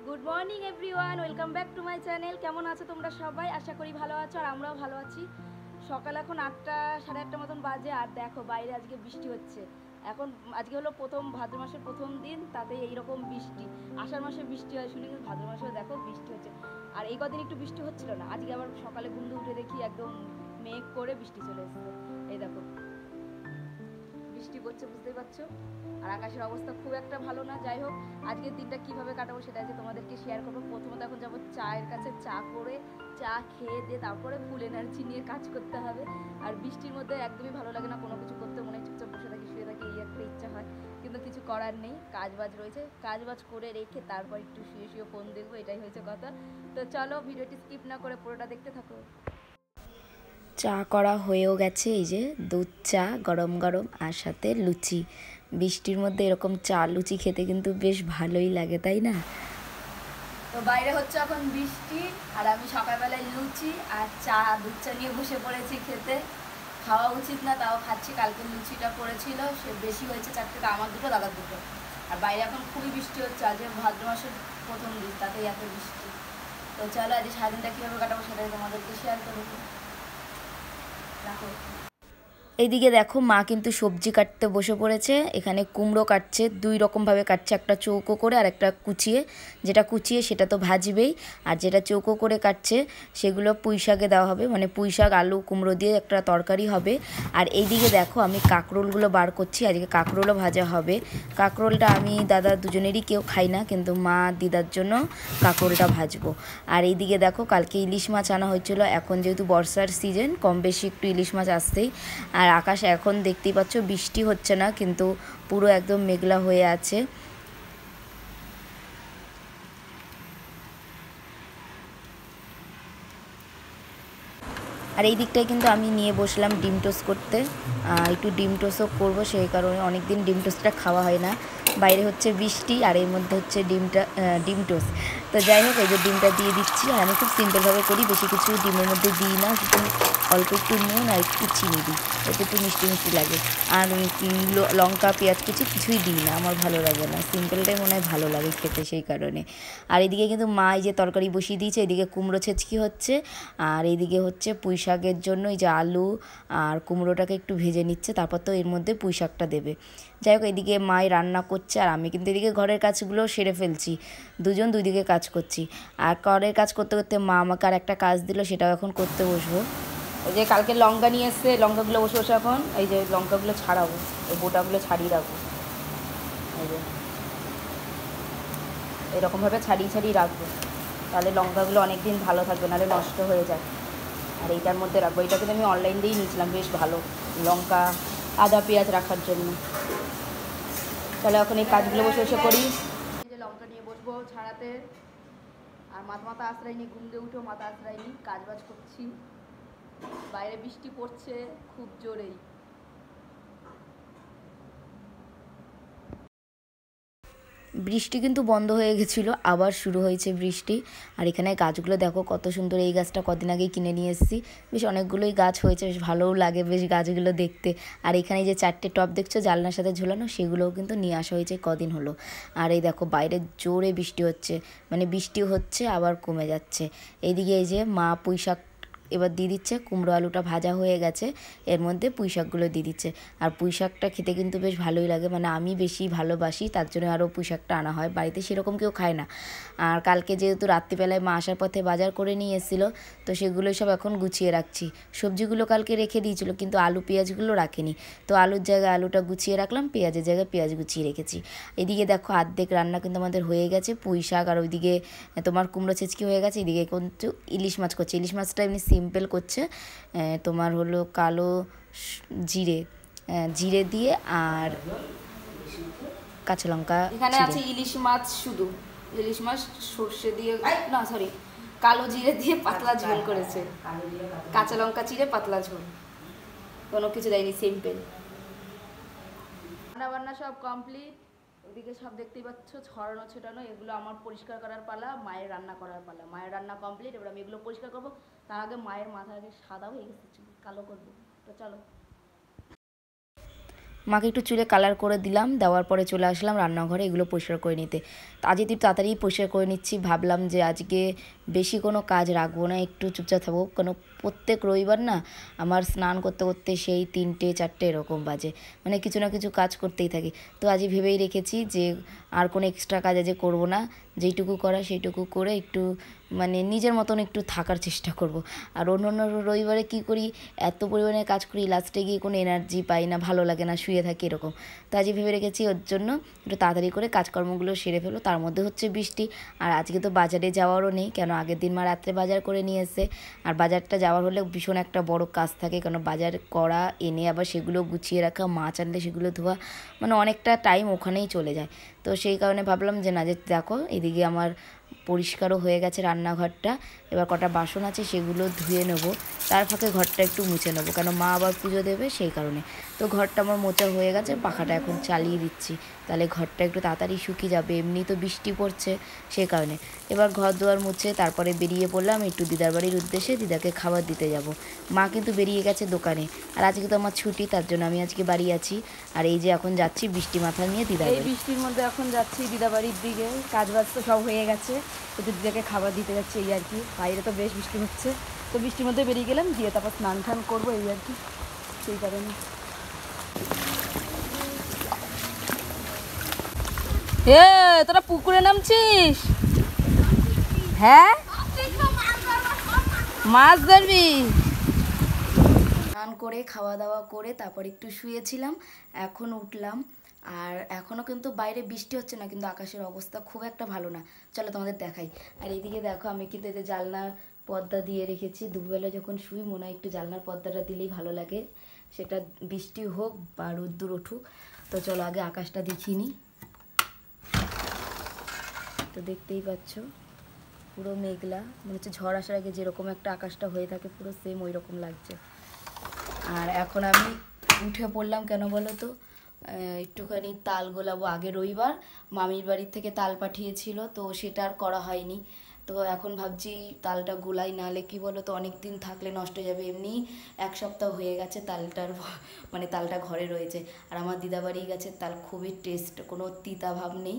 Good morning everyone, welcome back to my channel. কেমন আছো তোমরা সবাই? আশা করি ভালো আছো, আর আমরাও ভালো আছি। সকাল এখন 8টা সাড়ে 8টা মতন বাজে, আর দেখো বাইরে আজকে বৃষ্টি হচ্ছে। আজকে হলো ভাদ্র মাসের প্রথম দিন, তাতে এইরকম বৃষ্টি। আষাঢ় মাসে বৃষ্টি হয় শুনি, কিন্তু ভাদ্র মাসেও দেখো বৃষ্টি হচ্ছে। আর এই কদিন একটু বৃষ্টি হচ্ছিল না, আজকে আবার সকালে ঘুম থেকে উঠে দেখি একদম মেঘ করে বৃষ্টি চলে এসেছে। এই দেখো বৃষ্টি পড়ছে, বুঝতেই পারছো। আর আকাশের অবস্থা খুব একটা ভালো না। যাই হোক, আজকের দিনটা কিভাবে কাটাবো সেটা আজকে তোমাদেরকে শেয়ার করবো। প্রথমত এখন যাবো চায়ের কাছে, চা করে চা খেয়ে দিয়ে তারপরে ফুল এনার্জি নিয়ে কাজ করতে হবে। আর বৃষ্টির মধ্যে একদমই ভালো লাগে না কোনো কিছু করতে, মনে হয় চুপচাপ বসে থাকি, শুয়ে থাকি, এই একটা ইচ্ছা হয়। কিন্তু কিছু করার নেই, কাজবাজ রয়েছে, কাজবাজ করে রেখে তারপর একটু শুয়ে শুয়ে ফোন দেখবো, এটাই হয়েছে কথা। তো চলো ভিডিওটি স্কিপ না করে পুরোটা দেখতে থাকো। চা করা হয়েও গেছে, এই যে দুধ চা গরম গরম, আর সাথে লুচি। বৃষ্টির মধ্যে এরকম চা লুচি খেতে কিন্তু বেশ ভালোই লাগে, তাই না? তো বাইরে হচ্ছে এখন বৃষ্টি, আর আমি সকালবেলায় লুচি আর চা দুধ চা নিয়ে বসে পড়েছি খেতে। খাওয়া উচিত না, তাও খাচ্ছি। কালকে লুচিটা করেছিল, সে বেশি হয়েছে 4টে, আমার দুটো, দাদার দুটো। আর বাইরে এখন খুবই বৃষ্টি হচ্ছে, আজ ভাদ্র মাসের প্রথম দিন, তাতেই এত বৃষ্টি। তো চলো আজ সারাদিনটা কীভাবে কাটাবো সেটাই তোমাদেরকে শেয়ার করবো। রাখো। এইদিকে দেখো মা কিন্তু সবজি কাটতে বসে পড়েছে। এখানে কুমড়ো কাটছে, দুই রকমভাবে কাটছে, একটা চৌকো করে আর একটা কুচিয়ে। যেটা কুচিয়ে সেটা তো ভাজবেই, আর যেটা চৌকো করে কাটছে সেগুলো পুঁই শাকে দেওয়া হবে, মানে পুঁই শাক আলু কুমড়ো দিয়ে একটা তরকারি হবে। আর এইদিকে দেখো আমি কাঁকরোলগুলো বার করছি, আজকে কাঁকরোলও ভাজা হবে। কাঁকরোলটা আমি দাদা দুজনেরই কেউ খাই না, কিন্তু মা দিদার জন্য কাঁকরোলটা ভাজবো। আর এইদিকে দেখো কালকে ইলিশ মাছ আনা হয়েছিল, এখন যেহেতু বর্ষার সিজন, কম বেশি একটু ইলিশ মাছ আসতেই। আর আকাশ এখন দেখতেই পাচ্ছ বৃষ্টি হচ্ছে না, কিন্তু পুরো একদম মেঘলা হয়ে আছে। আর এই দিকটায় কিন্তু আমি নিয়ে বসলাম ডিম টোস্ট করতে। একটু ডিম টোস্টও করবো, সেই কারণে অনেক দিন ডিম টোস্টটা খাওয়া হয় না। বাইরে হচ্ছে বৃষ্টি, আর এর মধ্যে হচ্ছে ডিম টোস্ট। তো যাই হোক, এই যে ডিমটা দিয়ে দিচ্ছি, আর আমি খুব সিম্পলভাবে করি, বেশি কিছু ডিমের মধ্যে দিই না, শুধু অল্প একটু নুন আর একটু চিনি দিই, এতে একটু মিষ্টি মিষ্টি লাগে। আর লঙ্কা পেঁয়াজ কিছুই দিই না, আমার ভালো লাগে না, সিম্পলটাই মনে হয় ভালো লাগে খেতে, সেই কারণে। আর এদিকে কিন্তু মা এই যে তরকারি বসিয়ে দিয়েছে, এদিকে কুমড়ো ছেঁচকি হচ্ছে, আর এইদিকে হচ্ছে পুঁই শাকের জন্য এই যে আলু আর কুমড়োটাকে একটু ভেজে নিচ্ছে, তারপর তো এর মধ্যে পুঁই শাকটা দেবে। যাই হোক, এদিকে মাই রান্না করছে, আর আমি কিন্তু এদিকে ঘরের কাজগুলো সেরে ফেলছি, দুজন দুই দিকে কাজ করছি। আর ঘরের কাজ করতে করতে মা আমাকে আর একটা কাজ দিল, সেটাও এখন করতে বসবো। এই যে কালকে লঙ্কা নিয়ে এসছে, লঙ্কাগুলো বসে বসে এখন এই যে লঙ্কাগুলো ছাড়াবো, এই বোটাগুলো ছাড়িয়ে রাখবো। এই যে এরকমভাবে ছাড়িয়ে রাখবো, তাহলে লঙ্কাগুলো অনেক দিন ভালো থাকবে, নাহলে নষ্ট হয়ে যায়। আর এইটার মধ্যে রাখবো, এটা কিন্তু আমি অনলাইন দিয়েই নিয়েছিলাম, বেশ ভালো লঙ্কা আদা পেঁয়াজ রাখার জন্য। তাহলে এখন এই কাজগুলো বসে বসে করি। এই যে লঙ্কা নিয়ে বসবো ছাড়াতে, আর মাথা আশ্রয়নি, ঘুম দিয়ে উঠেও মাথা আশ্রয়নি, কাজবাজ করছি। বাইরে বৃষ্টি পড়ছে খুব জোরেই। বৃষ্টি কিন্তু বন্ধ হয়ে গেছিলো, আবার শুরু হয়েছে বৃষ্টি। আর এখানে গাছগুলো দেখো কত সুন্দর, এই গাছটা কদিন আগেই কিনে নিয়ে এসেছি, বেশ অনেকগুলোই গাছ হয়েছে, বেশ ভালোও লাগে বেশ গাছগুলো দেখতে। আর এখানে যে 4টে টব দেখছো জানলার সাথে ঝুলানো, সেগুলোও কিন্তু নিয়ে আসা হয়েছে কদিন হলো। আর এই দেখো বাইরে জোরে বৃষ্টি হচ্ছে, মানে বৃষ্টি হচ্ছে আবার কমে যাচ্ছে। এইদিকে এই যে মা পুঁই শাক এবার দিয়ে দিচ্ছে, কুমড়ো আলুটা ভাজা হয়ে গেছে, এর মধ্যে পুঁই শাকগুলো দিয়ে দিচ্ছে। আর পুঁই শাকটা খেতে কিন্তু বেশ ভালোই লাগে, মানে আমি বেশি ভালোবাসি, তার জন্য আরও পুঁই শাকটা আনা হয়, বাড়িতে সেরকম কেউ খায় না। আর কালকে যেহেতু রাত্রিবেলায় মা আসার পথে বাজার করে নিয়ে এসেছিলো, তো সেগুলোই সব এখন গুছিয়ে রাখছি। সবজিগুলো কালকে রেখে দিয়েছিল, কিন্তু আলু পেঁয়াজগুলো রাখেনি, তো আলুর জায়গায় আলুটা গুছিয়ে রাখলাম, পেঁয়াজের জায়গায় পেঁয়াজ গুছিয়ে রেখেছি। এদিকে দেখো অর্ধেক রান্না কিন্তু আমাদের হয়ে গেছে, পুঁই শাক আর ওইদিকে তোমার কুমড়ো ছেঁচকি হয়ে গেছে। এদিকে কিন্তু ইলিশ মাছ করছে, ইলিশ মাছটা এমনি সিম্পল করছে, তোমার হলো কালো জিরে দিয়ে আর কাঁচা লঙ্কা। এখানে আছে ইলিশ মাছ, শুধু ইলিশ মাছ সর্ষে দিয়ে, না সরি, কালো জিরে দিয়ে পাতলা ঝোল করেছে, কাঁচা লঙ্কা চিড়ে পাতলা ঝোল, কোনো কিছু দেয়নি, সিম্পল। রান্না বান্না সব কমপ্লিট, ওদিকে সব দেখতেই পাচ্ছ ছড়ানো ছেটানো, এগুলো আমার পরিষ্কার করার পালা, মায়ের রান্না করার পালা। মায়ের রান্না কমপ্লিট, এবার আমি এগুলো পরিষ্কার করবো। তার আগে মায়ের মাথা আগে সাদা হয়ে গেছে, কালো করবো। তো চলো। মাকে একটু চুলে কালার করে দিলাম, দেওয়ার পরে চলে আসলাম রান্নাঘরে এগুলো পরিষ্কার করে নিতে। তো আজকে একটু তাড়াতাড়ি পরিষ্কার করে নিচ্ছি, ভাবলাম যে আজকে বেশি কোনো কাজ রাখবো না, একটু চুপচাপ থাকবো। কেন প্রত্যেক রবিবার না আমার স্নান করতে করতে সেই 3টে 4টে এরকম বাজে, মানে কিছু না কিছু কাজ করতেই থাকি। তো আজই ভেবেই রেখেছি যে আর কোনো এক্সট্রা কাজ আজ করবো না, যেইটুকু করা সেইটুকু করে একটু মানে নিজের মতন একটু থাকার চেষ্টা করব। আর অন্য অন্য রবিবারে কী করি, এত পরিমাণে কাজ করি, লাস্টে গিয়ে কোনো এনার্জি পাই না, ভালো লাগে না, শুয়ে থাকি এরকম। তো আজই ভেবে রেখেছি ওর জন্য একটু তাড়াতাড়ি করে কাজকর্মগুলো সেরে ফেলো। তার মধ্যে হচ্ছে বৃষ্টি, আর আজকে তো বাজারে যাওয়ারও নেই, কেন আগের দিন মা রাত্রে বাজার করে নিয়ে এসে। আর বাজারটা যাওয়ার হলে ভীষণ একটা বড় কাজ থাকে, কেন বাজার করা, এনে আবার সেগুলো গুছিয়ে রাখা, মাছ আনলে সেগুলো ধোয়া, মানে অনেকটা টাইম ওখানেই চলে যায়। তো সেই কারণে ভাবলাম যে না, যে দেখো এদিকে আমার পরিষ্কারও হয়ে গেছে রান্নাঘরটা, এবার কটা বাসন আছে সেগুলো ধুয়ে নেবো, তার ফাঁকে ঘরটা একটু মুছে নেবো, কেন মা আবার পুজো দেবে সেই কারণে। তো ঘরটা আমার মোছা হয়ে গেছে, পাখাটা এখন চালিয়ে দিচ্ছি, তাহলে ঘরটা একটু তাড়াতাড়ি শুকিয়ে যাবে, এমনি তো বৃষ্টি পড়ছে সেই কারণে। এবার ঘর দুয়ার মুছে তারপরে বেরিয়ে পড়লাম একটু দিদার বাড়ির উদ্দেশ্যে, দিদাকে খাবার দিতে যাব। মা কিন্তু বেরিয়ে গেছে দোকানে, আর আজকে তো আমার ছুটি, তার জন্য আমি আজকে বাড়ি আছি। আর এই যে এখন যাচ্ছি বৃষ্টি মাথা নিয়ে দিদার এই বাড়ি। বৃষ্টির মধ্যে এখন যাচ্ছি দিদা বাড়ির দিকে, কাজ বাজ তো সব হয়ে গেছে, তো দিদাকে খাবার দিতে যাচ্ছি এই আর কি। বাইরে তো বেশ বৃষ্টি হচ্ছে, তো বৃষ্টির মধ্যে বেরিয়ে গেলাম, দিয়ে তারপর স্নান টান করবো এই আর কি, সেই কারণে। এ তোরা পুকুরে নামছিস? হ্যাঁ, মাছ ধরবি? স্নান করে খাওয়া দাওয়া করে তারপর একটু শুয়েছিলাম, এখন উঠলাম। আর এখনও কিন্তু বাইরে বৃষ্টি হচ্ছে না, কিন্তু আকাশের অবস্থা খুব একটা ভালো না। চলো তোমাদের দেখাই। আর এইদিকে দেখো আমি কিন্তু এতে জানলার পর্দা দিয়ে রেখেছি, দুপুরবেলা যখন শুই মনে হয় একটু জানলার পর্দাটা দিলেই ভালো লাগে, সেটা বৃষ্টি হোক বা রোদ্দুর উঠুক। তো চলো আগে আকাশটা দেখিয়ে নিই। তো দেখতেই পাচ্ছ পুরো মেঘলা, মনে হচ্ছে ঝড় আসার আগে যেরকম একটা আকাশটা হয়ে থাকে পুরো সেম ওই রকম লাগছে। আর এখন আমি উঠে পড়লাম, কেন বলো তো, একটুখানি তাল গোলাবো। আগে রবিবার মামির বাড়ির থেকে তাল পাঠিয়েছিল, তো সেটা আর করা হয়নি। তো এখন ভাবছি তালটা গোলাই, নাহলে কি বলো তো অনেক দিন থাকলে নষ্ট হয়ে যাবে। এমনি 1 সপ্তাহ হয়ে গেছে তালটার মানে তালটা ঘরে রয়েছে। আর আমার দিদাবাড়ি গাছের তাল খুবই টেস্ট, কোনো তিতা ভাব নেই,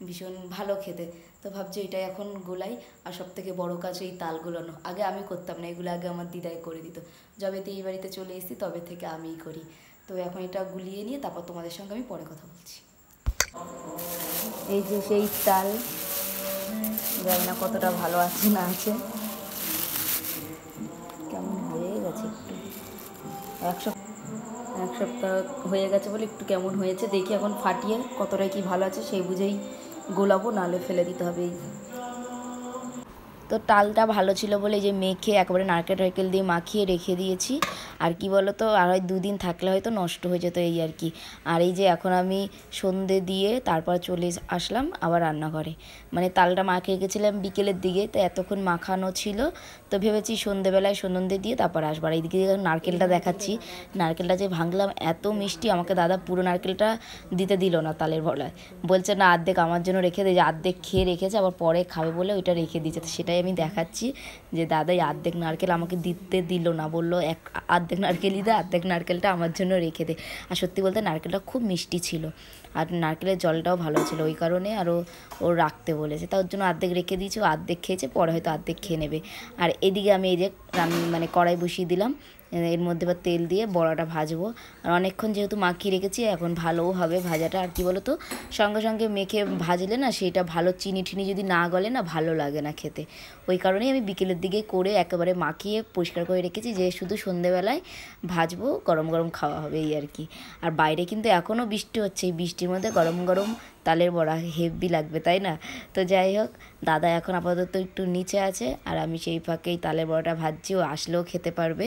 ভীষণ ভালো খেতে। তো ভাবছি এটাই এখন গোলাই। আর সব থেকে বড়ো কাজ এই তাল গোলানো, আগে আমি করতাম না, এগুলো আগে আমার দিদাই করে দিত। যবেতে এই বাড়িতে চলে এসেছি তবে থেকে আমিই করি। তো এখন এটা গুলিয়ে নিয়ে তারপর তোমাদের সঙ্গে আমি পরে কথা বলছি। এই যে সেই তাল, জানি না কতটা ভালো আছে না আছে, কেমন হয়ে গেছে একটু, এক সপ্তাহ হয়ে গেছে বলে একটু কেমন হয়েছে দেখি, এখন ফাটিয়ে কতটা কি ভালো আছে সেই বুঝেই গোলাবো, নাহলে ফেলে দিতে হবে। তো তালটা ভালো ছিল বলে যে মেখে একেবারে নারকেল টারকেল দিয়ে মাখিয়ে রেখে দিয়েছি। আর কি বলো তো, আর হয় 2 দিন থাকলে হয়তো নষ্ট হয়ে যেত এই আর কি। আর এই যে এখন আমি সন্ধে দিয়ে তারপর চলে আসলাম আবার রান্নাঘরে, মানে তালটা মাখিয়ে রেখেছিলাম বিকেলের দিকে, তো এতক্ষণ মাখানো ছিল, তো ভেবেছি সন্ধেবেলায় সন্ধে দিয়ে তারপর আসবার। এইদিকে নারকেলটা দেখাচ্ছি, নারকেলটা যে ভাঙলাম এত মিষ্টি, আমাকে দাদা পুরো নারকেলটা দিতে দিল না তালের বলায়, বলছে না অর্ধেক আমার জন্য রেখে দিয়ে, অর্ধেক খেয়ে রেখেছে, আবার পরে খাবে বলে ওইটা রেখে দিয়েছে। সেটাই আমি দেখাচ্ছি যে দাদা এই অর্ধেক নারকেল আমাকে দিতে দিল না, বললো অর্ধেক নারকেলই দে, অর্ধেক নারকেলটা আমার জন্য রেখে দে। আর সত্যি বলতে নারকেলটা খুব মিষ্টি ছিল, আর নারকেলের জলটাও ভালো ছিল, ওই কারণে আরও ও রাখতে বলেছে, তার জন্য অর্ধেক রেখে দিয়েছে, ও অর্ধেক খেয়েছে, পরে হয়তো অর্ধেক খেয়ে নেবে। আর এদিকে আমি এই যে মানে কড়াই বসিয়ে দিলাম, এর মধ্যে এবার তেল দিয়ে বড়াটা ভাজবো। আর অনেকক্ষণ যেহেতু মাখিয়ে রেখেছি এখন ভালোও হবে ভাজাটা। আর কি বলো তো, সঙ্গে সঙ্গে মেখে ভাজলে না সেটা ভালো, চিনি ঠিনি যদি না গলে না ভালো লাগে না খেতে, ওই কারণেই আমি বিকেলের দিকে করে একেবারে মাখিয়ে পরিষ্কার করে রেখেছি, যে শুধু সন্ধেবেলায় ভাজবো, গরম গরম খাওয়া হবে এই আর কি। আর বাইরে কিন্তু এখনও বৃষ্টি হচ্ছে, এই বৃষ্টির মধ্যে গরম গরম তালের বড়া হেভি লাগবে, তাই না? তো যাই হোক, দাদা এখন আপাতত একটু নিচে আছে, আর আমি সেই ফাঁকেই তালের বড়াটা ভাজছি, ও আসলেও খেতে পারবে।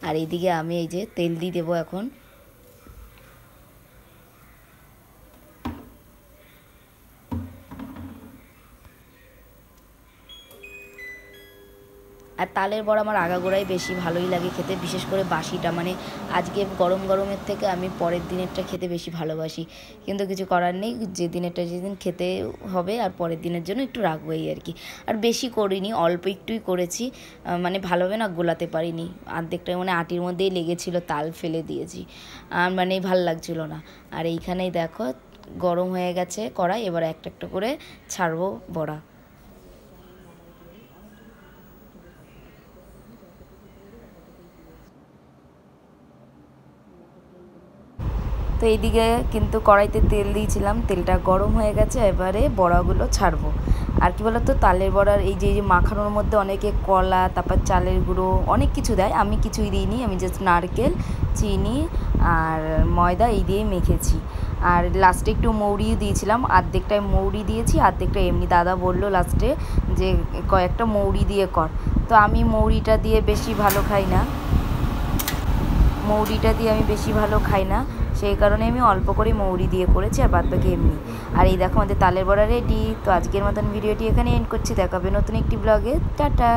আর এইদিকে আমি এই যে তেল দিয়ে দেবো এখন। আর তালের বড়া আমার আগাগোড়াই বেশি ভালোই লাগে খেতে, বিশেষ করে বাসিটা, মানে আজকে গরম গরমের থেকে আমি পরের দিনেরটা খেতে বেশি ভালোবাসি। কিন্তু কিছু করার নেই, যে দিনেরটা যেদিন খেতে হবে আর পরের দিনের জন্য একটু রাখবো এই আর কি। আর বেশি করিনি, অল্প একটুই করেছি, মানে ভালোভাবে না গোলাতে পারিনি, অর্ধেকটা মানে আটির মধ্যেই লেগেছিলো, তাল ফেলে দিয়েছি, আর মানে ভাল লাগছিল না। আর এইখানেই দেখো গরম হয়ে গেছে কড়াই, এবার একটা একটা করে ছাড়বো বড়া। তো এইদিকে কিন্তু কড়াইতে তেল দিয়েছিলাম, তেলটা গরম হয়ে গেছে, এবারে বড়াগুলো ছাড়বো। আর কি বলতো, তালের বড়ার এই যে মাখানোর মধ্যে অনেকে কলা, তারপর চালের গুঁড়ো অনেক কিছু দেয়, আমি কিছুই দিইনি, আমি জাস্ট নারকেল, চিনি আর ময়দা এই দিয়েই মেখেছি। আর লাস্টে একটু মৌরি দিয়েছিলাম, অর্ধেকটায় মৌরি দিয়েছি, অর্ধেকটা এমনি। দাদা বললো লাস্টে যে কয়েকটা মৌরি দিয়ে কর, তো আমি মৌরিটা দিয়ে বেশি ভালো খাই না, মৌরিটা দিয়ে আমি বেশি ভালো খাই না, সেই কারণে আমি অল্প করে মৌরি দিয়ে করেছি, আর বাদ বাকি এমনি। আর এই দেখো আমাদের তালের বড়া রেডি। তো আজকের মতন ভিডিওটি এখানে এন্ড করছি, দেখাবে নতুন একটি ব্লগে। টাটা।